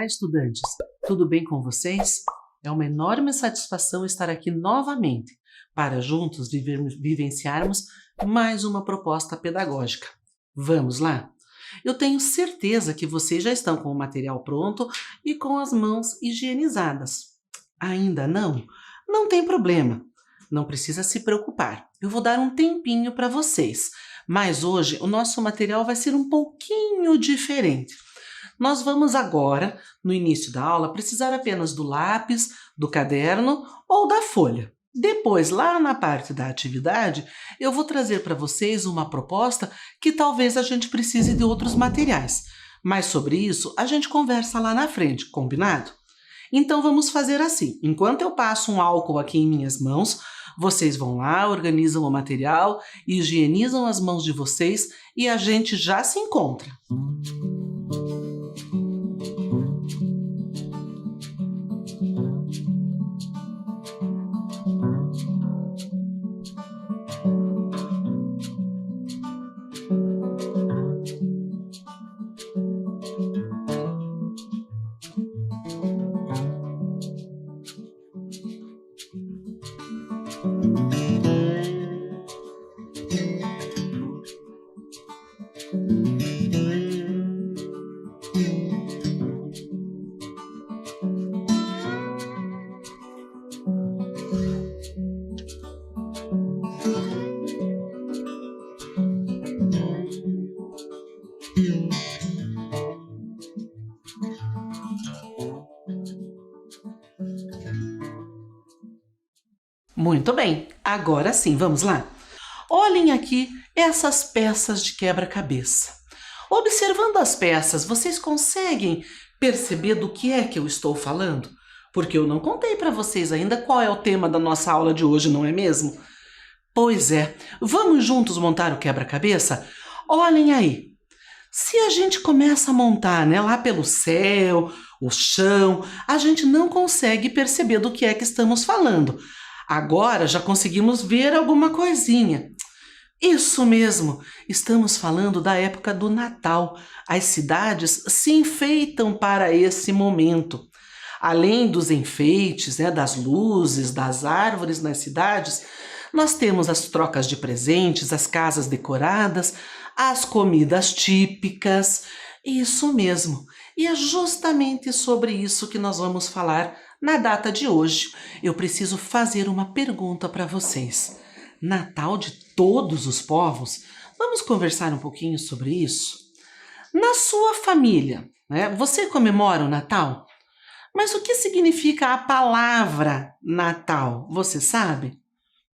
Olá, estudantes! Tudo bem com vocês? É uma enorme satisfação estar aqui novamente para juntos vivenciarmos mais uma proposta pedagógica. Vamos lá? Eu tenho certeza que vocês já estão com o material pronto e com as mãos higienizadas. Ainda não? Não tem problema. Não precisa se preocupar. Eu vou dar um tempinho para vocês. Mas hoje o nosso material vai ser um pouquinho diferente. Nós vamos agora, no início da aula, precisar apenas do lápis, do caderno ou da folha. Depois, lá na parte da atividade, eu vou trazer para vocês uma proposta que talvez a gente precise de outros materiais. Mas sobre isso, a gente conversa lá na frente, combinado? Então vamos fazer assim, enquanto eu passo um álcool aqui em minhas mãos, vocês vão lá, organizam o material, higienizam as mãos de vocês e a gente já se encontra. Muito bem, agora sim, vamos lá? Olhem aqui essas peças de quebra-cabeça. Observando as peças, vocês conseguem perceber do que é que eu estou falando? Porque eu não contei para vocês ainda qual é o tema da nossa aula de hoje, não é mesmo? Pois é, vamos juntos montar o quebra-cabeça? Olhem aí. Se a gente começa a montar, lá pelo céu, o chão, a gente não consegue perceber do que é que estamos falando. Agora já conseguimos ver alguma coisinha. Isso mesmo, estamos falando da época do Natal. As cidades se enfeitam para esse momento. Além dos enfeites, das luzes, das árvores nas cidades, nós temos as trocas de presentes, as casas decoradas, as comidas típicas. Isso mesmo. E é justamente sobre isso que nós vamos falar na data de hoje. Eu preciso fazer uma pergunta para vocês. Natal de todos os povos? Vamos conversar um pouquinho sobre isso? Na sua família, você comemora o Natal? Mas o que significa a palavra Natal? Você sabe?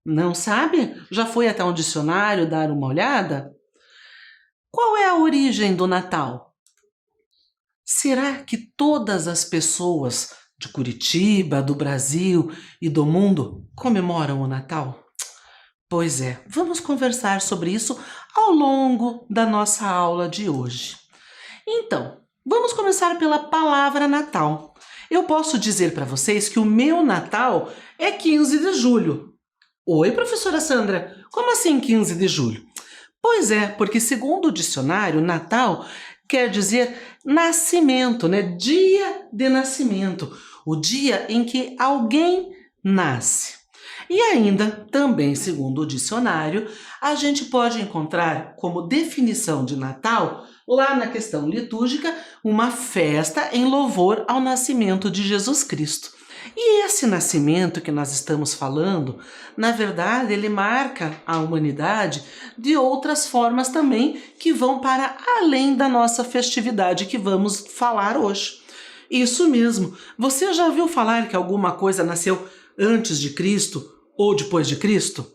Não sabe? Já foi até um dicionário dar uma olhada? Qual é a origem do Natal? Será que todas as pessoas de Curitiba, do Brasil e do mundo comemoram o Natal? Pois é, vamos conversar sobre isso ao longo da nossa aula de hoje. Então, vamos começar pela palavra Natal. Eu posso dizer para vocês que o meu Natal é 15 de julho. Oi, professora Sandra, como assim 15 de julho? Pois é, porque segundo o dicionário, Natal quer dizer nascimento, dia de nascimento, o dia em que alguém nasce. E ainda, também segundo o dicionário, a gente pode encontrar como definição de Natal, lá na questão litúrgica, uma festa em louvor ao nascimento de Jesus Cristo. E esse nascimento que nós estamos falando, na verdade, ele marca a humanidade de outras formas também que vão para além da nossa festividade que vamos falar hoje. Isso mesmo, você já ouviu falar que alguma coisa nasceu antes de Cristo ou depois de Cristo?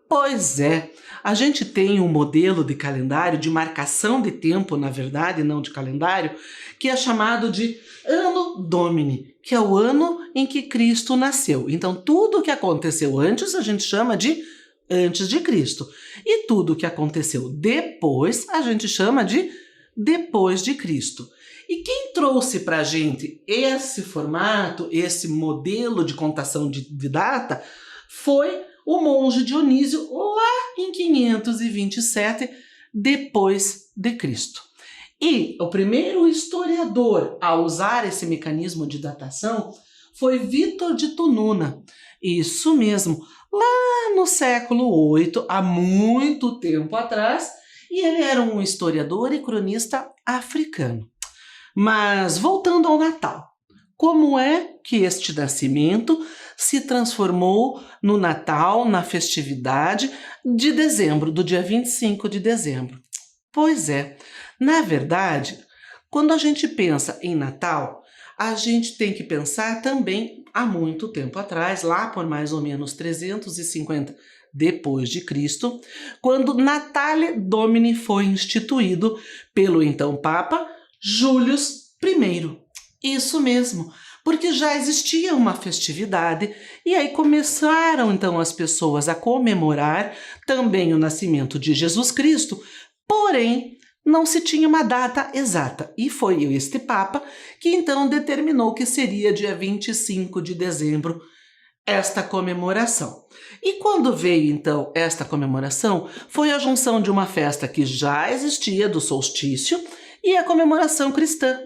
Pois é, a gente tem um modelo de calendário, de marcação de tempo, na verdade, não de calendário, que é chamado de Anno Domini, que é o ano em que Cristo nasceu. Então, tudo o que aconteceu antes a gente chama de antes de Cristo. E tudo o que aconteceu depois a gente chama de depois de Cristo. E quem trouxe para a gente esse formato, esse modelo de contação de data, foi o monge Dionísio lá em 527 depois de Cristo. E o primeiro historiador a usar esse mecanismo de datação foi Vítor de Tununa. Isso mesmo, lá no século VIII, há muito tempo atrás, e ele era um historiador e cronista africano. Mas voltando ao Natal, como é que este nascimento se transformou no Natal, na festividade de dezembro, do dia 25 de dezembro? Pois é, na verdade, quando a gente pensa em Natal, a gente tem que pensar também há muito tempo atrás, lá por mais ou menos 350 depois de Cristo, quando Natale Domini foi instituído pelo então Papa Júlio I. Isso mesmo, porque já existia uma festividade e aí começaram então as pessoas a comemorar também o nascimento de Jesus Cristo, porém não se tinha uma data exata e foi este Papa que então determinou que seria dia 25 de dezembro esta comemoração. E quando veio então esta comemoração, foi a junção de uma festa que já existia do solstício e a comemoração cristã.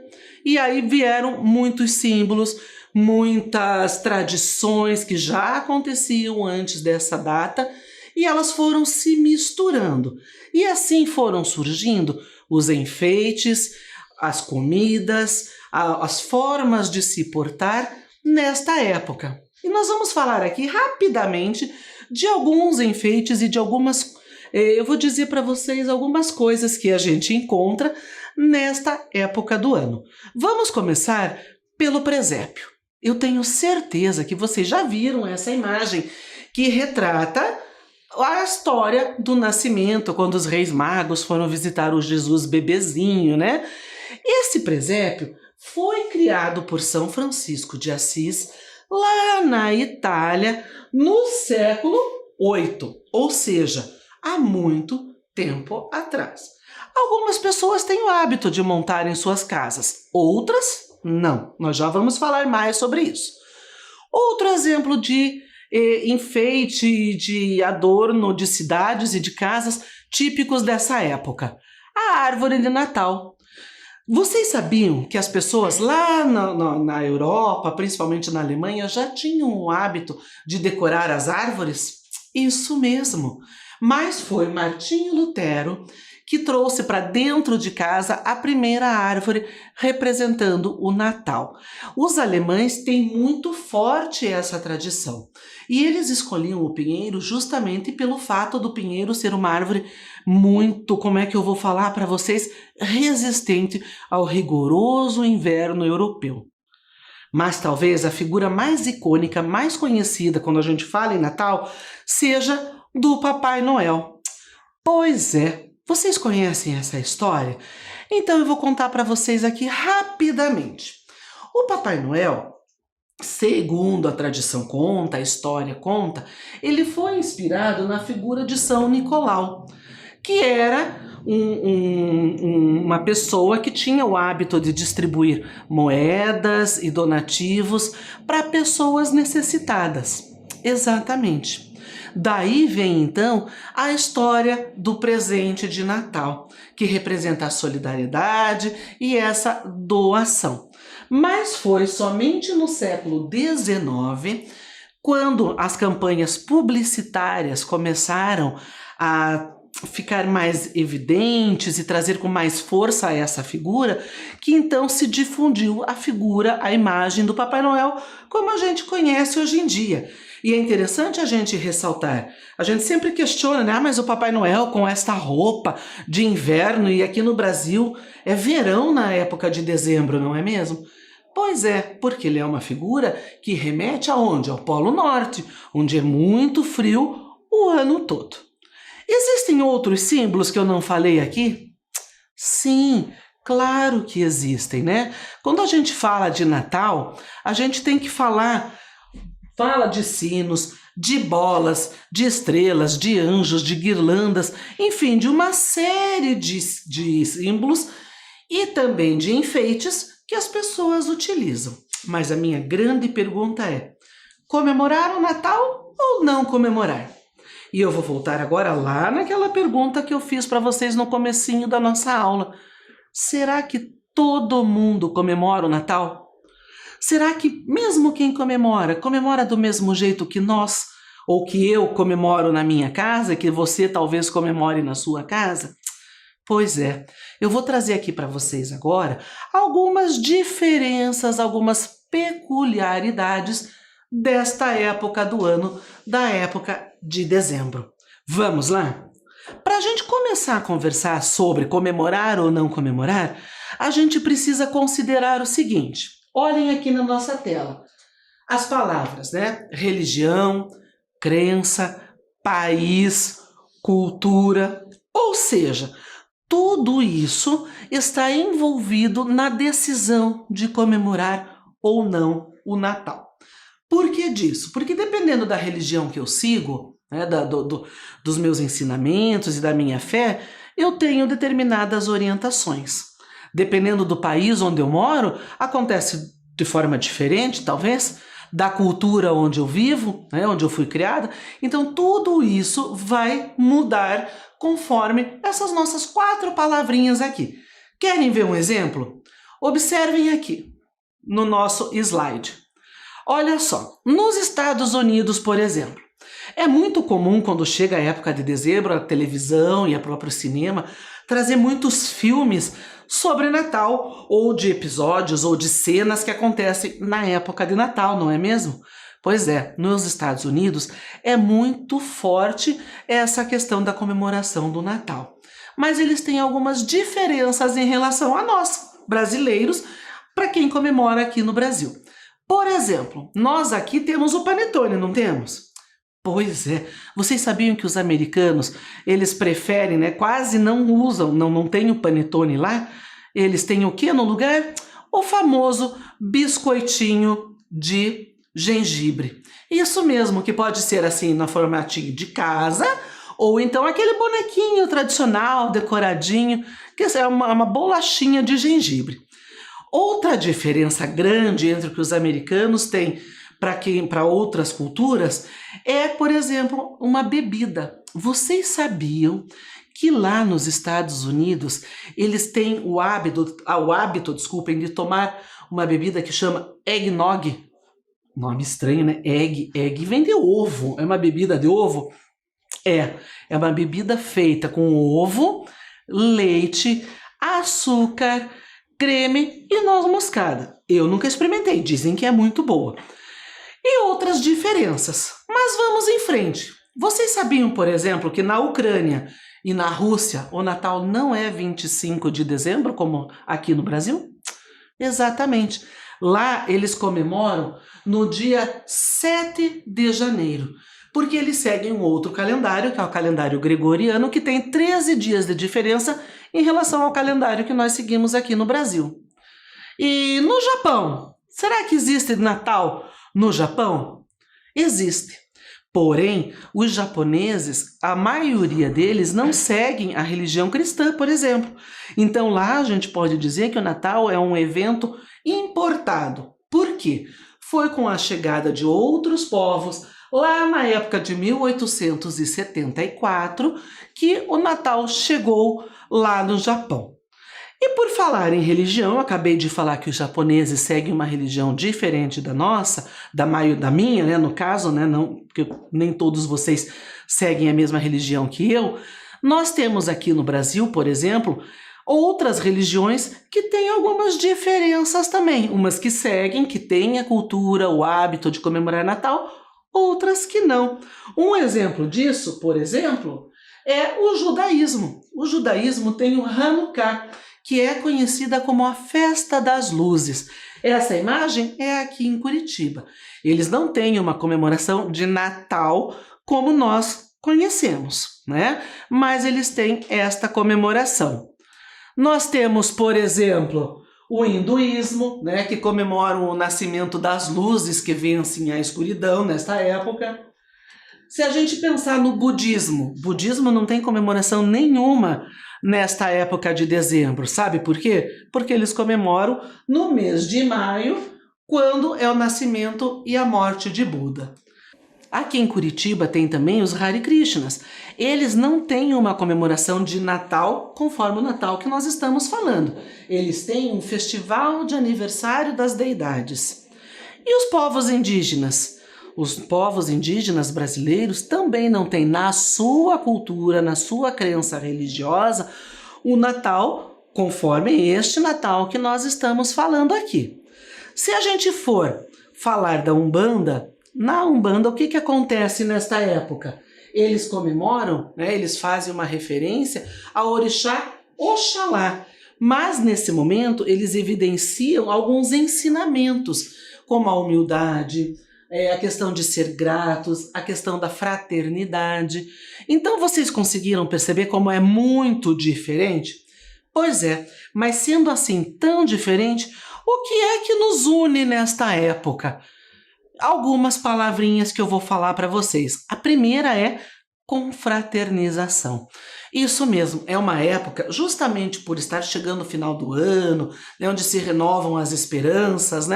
E aí vieram muitos símbolos, muitas tradições que já aconteciam antes dessa data e elas foram se misturando. E assim foram surgindo os enfeites, as comidas, as formas de se portar nesta época. E nós vamos falar aqui rapidamente de alguns enfeites e de algumas, eu vou dizer para vocês algumas coisas que a gente encontra nesta época do ano. Vamos começar pelo presépio. Eu tenho certeza que vocês já viram essa imagem que retrata a história do nascimento, quando os reis magos foram visitar o Jesus bebezinho, né? Esse presépio foi criado por São Francisco de Assis lá na Itália no século VIII, ou seja, há muito tempo atrás. Algumas pessoas têm o hábito de montar em suas casas, outras não. Nós já vamos falar mais sobre isso. Outro exemplo de enfeite, de adorno de cidades e de casas típicos dessa época: a árvore de Natal. Vocês sabiam que as pessoas lá na Europa, principalmente na Alemanha, já tinham o hábito de decorar as árvores? Isso mesmo, mas foi Martinho Lutero que trouxe para dentro de casa a primeira árvore representando o Natal. Os alemães têm muito forte essa tradição e eles escolhiam o pinheiro justamente pelo fato do pinheiro ser uma árvore muito, como é que eu vou falar para vocês, resistente ao rigoroso inverno europeu. Mas talvez a figura mais icônica, mais conhecida quando a gente fala em Natal, seja do Papai Noel. Pois é, vocês conhecem essa história? Então eu vou contar para vocês aqui rapidamente. O Papai Noel, segundo a tradição conta, a história conta, ele foi inspirado na figura de São Nicolau, que era uma pessoa que tinha o hábito de distribuir moedas e donativos para pessoas necessitadas. Exatamente. Daí vem então a história do presente de Natal, que representa a solidariedade e essa doação. Mas foi somente no século XIX, quando as campanhas publicitárias começaram a ficar mais evidentes e trazer com mais força essa figura, que então se difundiu a figura, a imagem do Papai Noel como a gente conhece hoje em dia. E é interessante a gente ressaltar, a gente sempre questiona, né? Mas o Papai Noel com esta roupa de inverno e aqui no Brasil é verão na época de dezembro, não é mesmo? Pois é, porque ele é uma figura que remete aonde? Ao Polo Norte, onde é muito frio o ano todo. Existem outros símbolos que eu não falei aqui? Sim, claro que existem, né? Quando a gente fala de Natal, a gente tem que fala de sinos, de bolas, de estrelas, de anjos, de guirlandas, enfim, de uma série de símbolos e também de enfeites que as pessoas utilizam. Mas a minha grande pergunta é: comemorar o Natal ou não comemorar? E eu vou voltar agora lá naquela pergunta que eu fiz para vocês no comecinho da nossa aula. será que todo mundo comemora o Natal? Será que mesmo quem comemora, comemora do mesmo jeito que nós, ou que eu comemoro na minha casa, que você talvez comemore na sua casa? Pois é, eu vou trazer aqui para vocês agora algumas diferenças, algumas peculiaridades desta época do ano, da época de dezembro. Vamos lá? Para a gente começar a conversar sobre comemorar ou não comemorar, a gente precisa considerar o seguinte. Olhem aqui na nossa tela. As palavras, né? Religião, crença, país, cultura, ou seja, tudo isso está envolvido na decisão de comemorar ou não o Natal. Por que disso? Porque dependendo da religião que eu sigo, né, dos meus ensinamentos e da minha fé, eu tenho determinadas orientações. Dependendo do país onde eu moro, acontece de forma diferente, talvez, da cultura onde eu vivo, né, onde eu fui criada. Então, tudo isso vai mudar conforme essas nossas 4 palavrinhas aqui. Querem ver um exemplo? Observem aqui, no nosso slide. Olha só, nos Estados Unidos, por exemplo, é muito comum quando chega a época de dezembro, a televisão e o próprio cinema trazer muitos filmes sobre Natal, ou de episódios ou de cenas que acontecem na época de Natal, não é mesmo? Pois é, nos Estados Unidos é muito forte essa questão da comemoração do Natal. Mas eles têm algumas diferenças em relação a nós, brasileiros, para quem comemora aqui no Brasil. Por exemplo, nós aqui temos o panetone, não temos? Pois é, vocês sabiam que os americanos, eles preferem, né, quase não usam, não tem o panetone lá, eles têm o que no lugar? O famoso biscoitinho de gengibre. Isso mesmo, que pode ser assim no formatinho de casa, ou então aquele bonequinho tradicional, decoradinho, que é uma bolachinha de gengibre. Outra diferença grande entre o que os americanos têm para outras culturas é, por exemplo, uma bebida. Vocês sabiam que lá nos Estados Unidos eles têm o hábito, desculpem, de tomar uma bebida que chama eggnog? Nome estranho, né? Egg vem de ovo. É uma bebida de ovo? É uma bebida feita com ovo, leite, açúcar, creme e noz moscada. Eu nunca experimentei, dizem que é muito boa. E outras diferenças. Mas vamos em frente. Vocês sabiam, por exemplo, que na Ucrânia e na Rússia o Natal não é 25 de dezembro, como aqui no Brasil? Exatamente. Lá eles comemoram no dia 7 de janeiro, porque eles seguem um outro calendário, que é o calendário gregoriano, que tem 13 dias de diferença em relação ao calendário que nós seguimos aqui no Brasil. E no Japão, será que existe Natal no Japão? Existe. Porém, os japoneses, a maioria deles não seguem a religião cristã, por exemplo. Então lá a gente pode dizer que o Natal é um evento importado. Por quê? Foi com a chegada de outros povos, lá na época de 1874, que o Natal chegou lá no Japão. E por falar em religião, eu acabei de falar que os japoneses seguem uma religião diferente da nossa, da minha, né, no caso, né, não, porque nem todos vocês seguem a mesma religião que eu. Nós temos aqui no Brasil, por exemplo, outras religiões que têm algumas diferenças também. Umas que seguem, que têm a cultura, o hábito de comemorar Natal, outras que não. Um exemplo disso, por exemplo, é o judaísmo. O judaísmo tem o Hanukkah, que é conhecida como a Festa das Luzes. Essa imagem é aqui em Curitiba. Eles não têm uma comemoração de Natal como nós conhecemos, né? Mas eles têm esta comemoração. Nós temos, por exemplo, o hinduísmo, né, que comemora o nascimento das luzes que vencem a escuridão nesta época. Se a gente pensar no budismo, budismo não tem comemoração nenhuma nesta época de dezembro. Sabe por quê? Porque eles comemoram no mês de maio, quando é o nascimento e a morte de Buda. Aqui em Curitiba tem também os Hare Krishnas. Eles não têm uma comemoração de Natal conforme o Natal que nós estamos falando. Eles têm um festival de aniversário das deidades. E os povos indígenas? Os povos indígenas brasileiros também não têm na sua cultura, na sua crença religiosa, o Natal conforme este Natal que nós estamos falando aqui. Se a gente for falar da Umbanda, na Umbanda o que acontece nesta época? Eles comemoram, eles fazem uma referência ao orixá Oxalá, mas nesse momento eles evidenciam alguns ensinamentos, como a humildade, a questão de ser gratos, a questão da fraternidade. Então vocês conseguiram perceber como é muito diferente? Pois é, mas sendo assim tão diferente, o que é que nos une nesta época? Algumas palavrinhas que eu vou falar para vocês. A primeira é confraternização. Isso mesmo, é uma época, justamente por estar chegando o final do ano, onde se renovam as esperanças,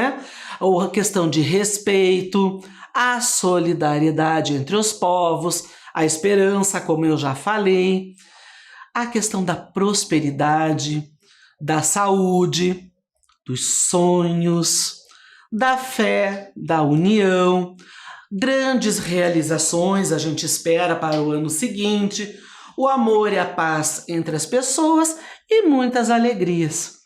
ou a questão de respeito, a solidariedade entre os povos, a esperança, como eu já falei, a questão da prosperidade, da saúde, dos sonhos, da fé, da união, grandes realizações a gente espera para o ano seguinte, o amor e a paz entre as pessoas e muitas alegrias.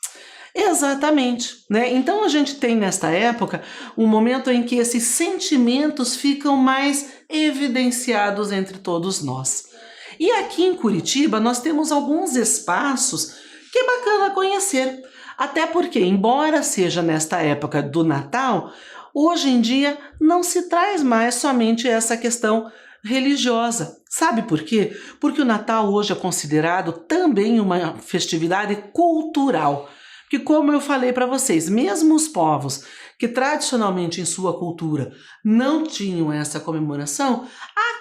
Exatamente, Então a gente tem nesta época um momento em que esses sentimentos ficam mais evidenciados entre todos nós. E aqui em Curitiba nós temos alguns espaços que é bacana conhecer. Até porque, embora seja nesta época do Natal, hoje em dia não se traz mais somente essa questão religiosa. Sabe por quê? Porque o Natal hoje é considerado também uma festividade cultural. Que, como eu falei para vocês, mesmo os povos que tradicionalmente em sua cultura não tinham essa comemoração,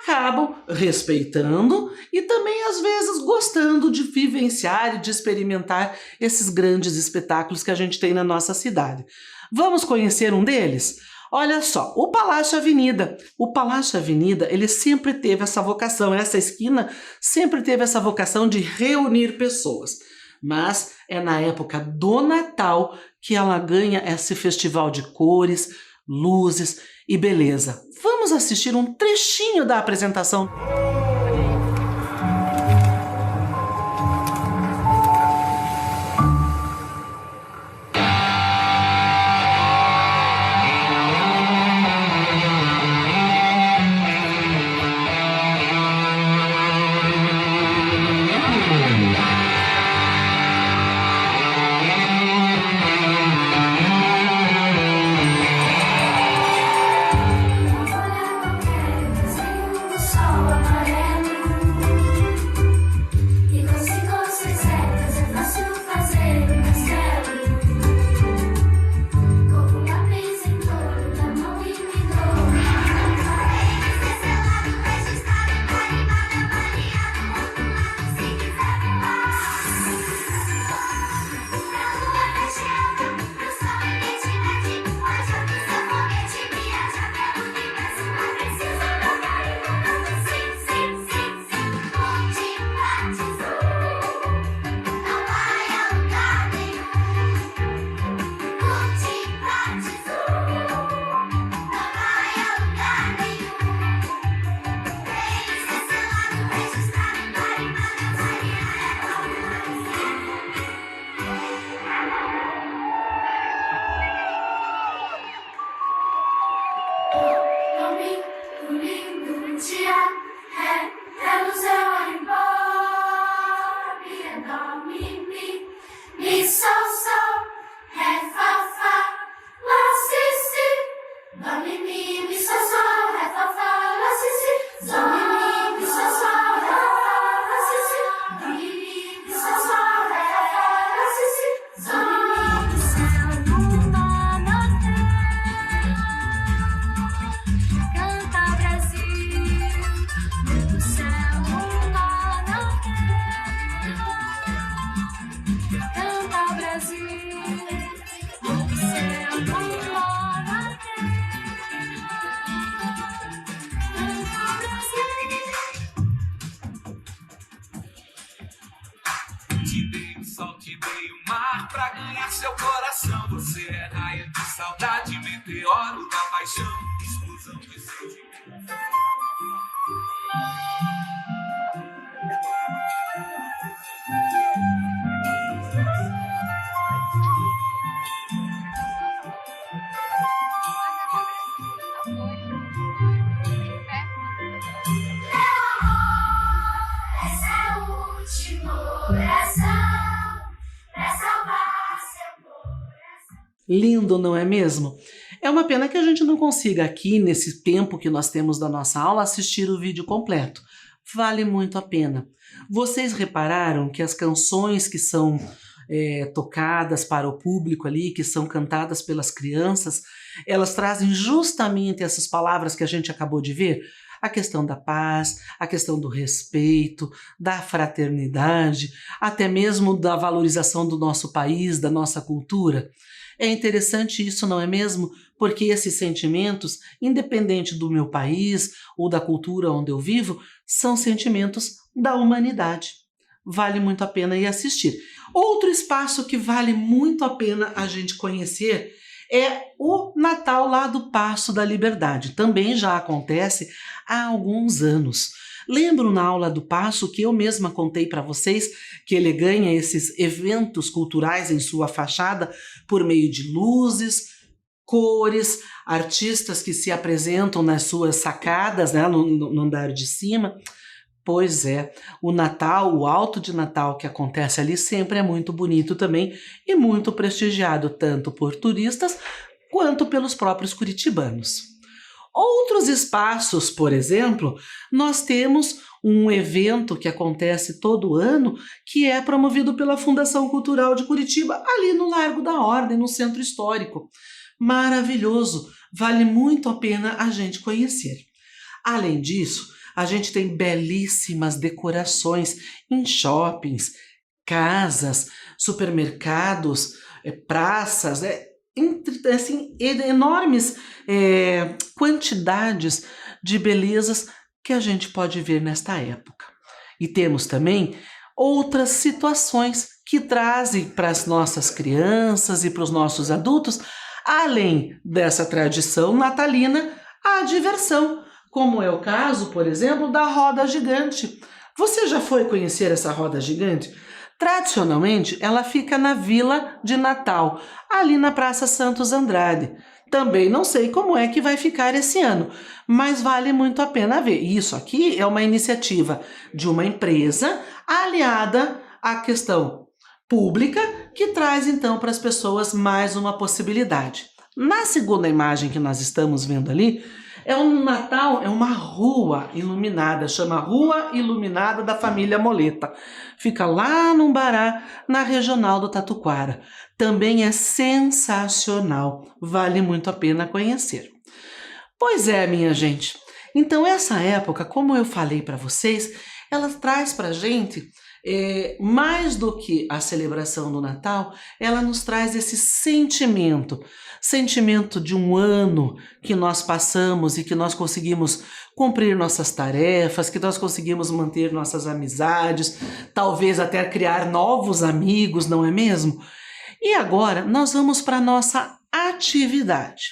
acabam respeitando e também às vezes gostando de vivenciar e de experimentar esses grandes espetáculos que a gente tem na nossa cidade. Vamos conhecer um deles? Olha só, o Palácio Avenida. O Palácio Avenida, ele sempre teve essa vocação, essa esquina sempre teve essa vocação de reunir pessoas. Mas é na época do Natal que ela ganha esse festival de cores, luzes e beleza. Vamos assistir um trechinho da apresentação. meio mar pra ganhar seu coração. Você é raia de saudade, meteoro da paixão, explosão de sentimento. Lindo, não é mesmo? É uma pena que a gente não consiga aqui, nesse tempo que nós temos da nossa aula, assistir o vídeo completo. Vale muito a pena. Vocês repararam que as canções que são tocadas para o público ali, que são cantadas pelas crianças, elas trazem justamente essas palavras que a gente acabou de ver? A questão da paz, a questão do respeito, da fraternidade, até mesmo da valorização do nosso país, da nossa cultura. É interessante isso, não é mesmo? Porque esses sentimentos, independente do meu país ou da cultura onde eu vivo, são sentimentos da humanidade. Vale muito a pena ir assistir. Outro espaço que vale muito a pena a gente conhecer é o Natal lá do Paço da Liberdade. Também já acontece há alguns anos. Lembro na aula do Paço que eu mesma contei para vocês que ele ganha esses eventos culturais em sua fachada por meio de luzes, cores, artistas que se apresentam nas suas sacadas, né, no andar de cima. Pois é, o Natal, o Alto de Natal que acontece ali sempre é muito bonito também e muito prestigiado tanto por turistas quanto pelos próprios curitibanos. Outros espaços, por exemplo, nós temos um evento que acontece todo ano, que é promovido pela Fundação Cultural de Curitiba, ali no Largo da Ordem, no Centro Histórico. Maravilhoso, vale muito a pena a gente conhecer. Além disso, a gente tem belíssimas decorações em shoppings, casas, supermercados, praças, assim, enormes quantidades de belezas que a gente pode ver nesta época. E temos também outras situações que trazem para as nossas crianças e para os nossos adultos, além dessa tradição natalina, a diversão, como é o caso, por exemplo, da roda gigante. Você já foi conhecer essa roda gigante? Tradicionalmente, ela fica na Vila de Natal, ali na Praça Santos Andrade. Também não sei como é que vai ficar esse ano, mas vale muito a pena ver. Isso aqui é uma iniciativa de uma empresa aliada à questão pública, que traz então para as pessoas mais uma possibilidade. Na segunda imagem que nós estamos vendo ali, é um Natal, é uma rua iluminada, chama Rua Iluminada da Família Moleta. Fica lá no Umbará, na regional do Tatuquara. Também é sensacional, vale muito a pena conhecer. Pois é, minha gente. Então essa época, como eu falei para vocês, ela traz para a gente, mais do que a celebração do Natal, ela nos traz esse sentimento de um ano que nós passamos e que nós conseguimos cumprir nossas tarefas, que nós conseguimos manter nossas amizades, talvez até criar novos amigos, não é mesmo? E agora nós vamos para a nossa atividade.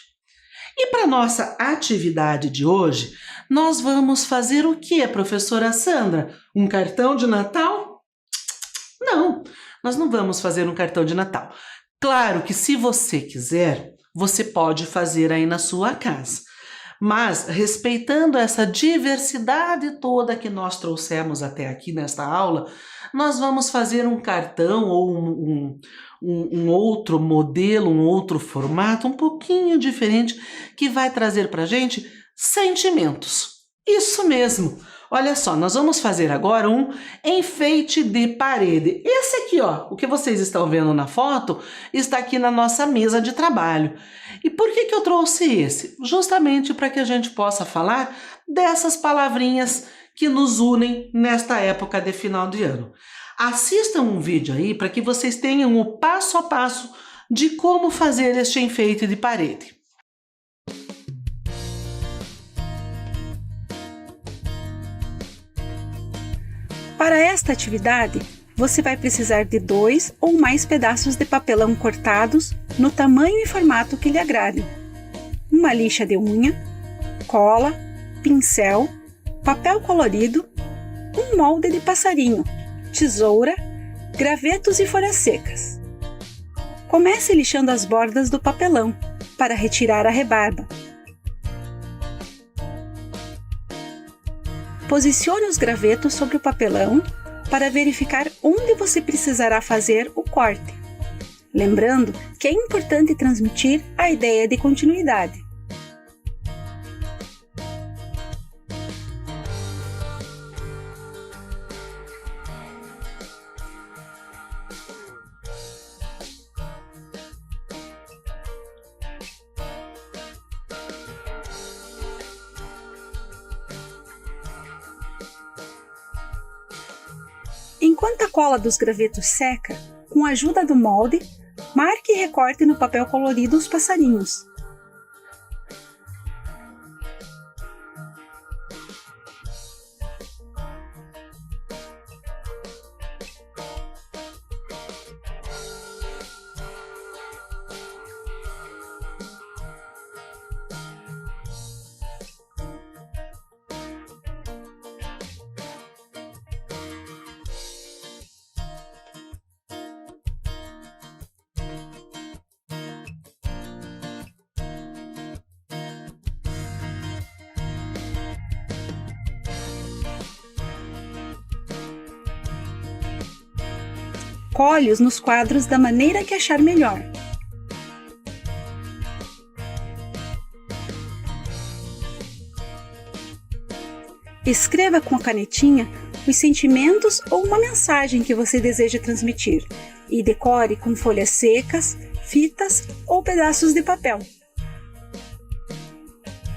E para a nossa atividade de hoje, nós vamos fazer o que, professora Sandra? Um cartão de Natal? Não, nós não vamos fazer um cartão de Natal. Claro que se você quiser, você pode fazer aí na sua casa. Mas, respeitando essa diversidade toda que nós trouxemos até aqui nesta aula, nós vamos fazer um cartão ou um outro modelo, um outro formato, um pouquinho diferente, que vai trazer para a gente sentimentos. Isso mesmo! Olha só, nós vamos fazer agora um enfeite de parede. Esse aqui, ó, o que vocês estão vendo na foto, está aqui na nossa mesa de trabalho. E por que eu trouxe esse? Justamente para que a gente possa falar dessas palavrinhas que nos unem nesta época de final de ano. Assistam um vídeo aí para que vocês tenham o passo a passo de como fazer este enfeite de parede. Para esta atividade, você vai precisar de 2 ou mais pedaços de papelão cortados no tamanho e formato que lhe agrade, uma lixa de unha, cola, pincel, papel colorido, um molde de passarinho, tesoura, gravetos e folhas secas. Comece lixando as bordas do papelão para retirar a rebarba. Posicione os gravetos sobre o papelão para verificar onde você precisará fazer o corte. Lembrando que é importante transmitir a ideia de continuidade. Enquanto a cola dos gravetos seca, com a ajuda do molde, marque e recorte no papel colorido os passarinhos. Colhe-os nos quadros da maneira que achar melhor. Escreva com a canetinha os sentimentos ou uma mensagem que você deseja transmitir e decore com folhas secas, fitas ou pedaços de papel.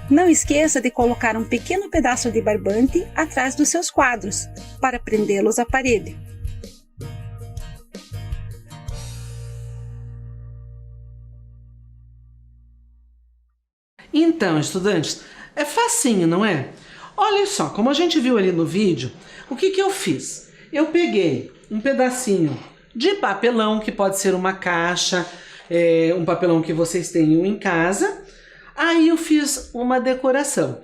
Não esqueça de colocar um pequeno pedaço de barbante atrás dos seus quadros para prendê-los à parede. Então, estudantes, é facinho, não é? Olha só, como a gente viu ali no vídeo, o que eu fiz? Eu peguei um pedacinho de papelão, que pode ser uma caixa, um papelão que vocês tenham em casa. Aí eu fiz uma decoração.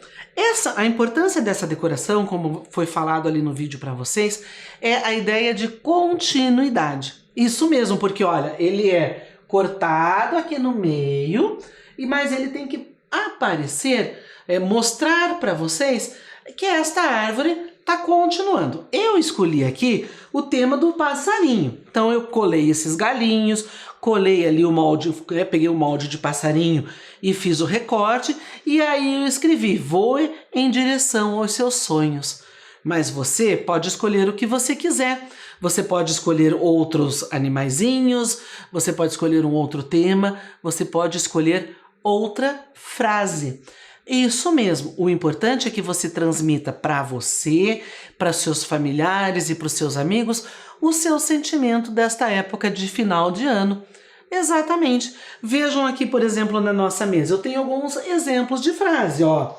A importância dessa decoração, como foi falado ali no vídeo para vocês, é a ideia de continuidade. Isso mesmo, porque olha, ele é cortado aqui no meio, mas ele tem que aparecer, mostrar para vocês que esta árvore está continuando. Eu escolhi aqui o tema do passarinho, então eu colei esses galinhos, colei ali o molde, peguei o molde de passarinho e fiz o recorte, e aí eu escrevi: voe em direção aos seus sonhos. Mas você pode escolher o que você quiser. Você pode escolher outros animaizinhos, você pode escolher um outro tema, você pode escolher outra frase. Isso mesmo, o importante é que você transmita para você, para seus familiares e para os seus amigos o seu sentimento desta época de final de ano. Exatamente. Vejam aqui, por exemplo, na nossa mesa, eu tenho alguns exemplos de frase, ó.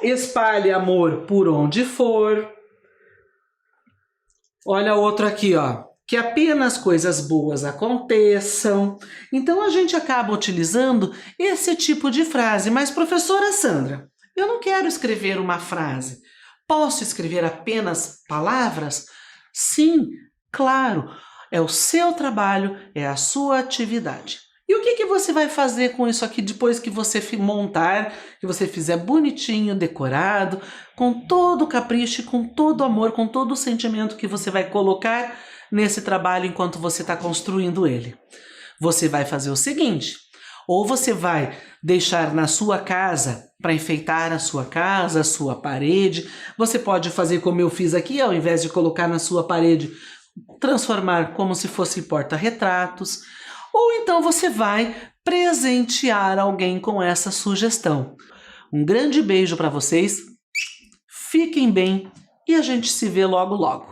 Espalhe amor por onde for. Olha outro aqui, ó. Que apenas coisas boas aconteçam. Então a gente acaba utilizando esse tipo de frase. Mas, professora Sandra, eu não quero escrever uma frase. Posso escrever apenas palavras? Sim, claro. É o seu trabalho, é a sua atividade. E o que você vai fazer com isso aqui depois que você montar, que você fizer bonitinho, decorado, com todo o capricho, com todo o amor, com todo o sentimento que você vai colocar nesse trabalho enquanto você está construindo ele? Você vai fazer o seguinte: ou você vai deixar na sua casa, para enfeitar a sua casa, a sua parede. Você pode fazer como eu fiz aqui, ao invés de colocar na sua parede, transformar como se fosse porta-retratos. Ou então você vai presentear alguém com essa sugestão. Um grande beijo para vocês, fiquem bem e a gente se vê logo logo.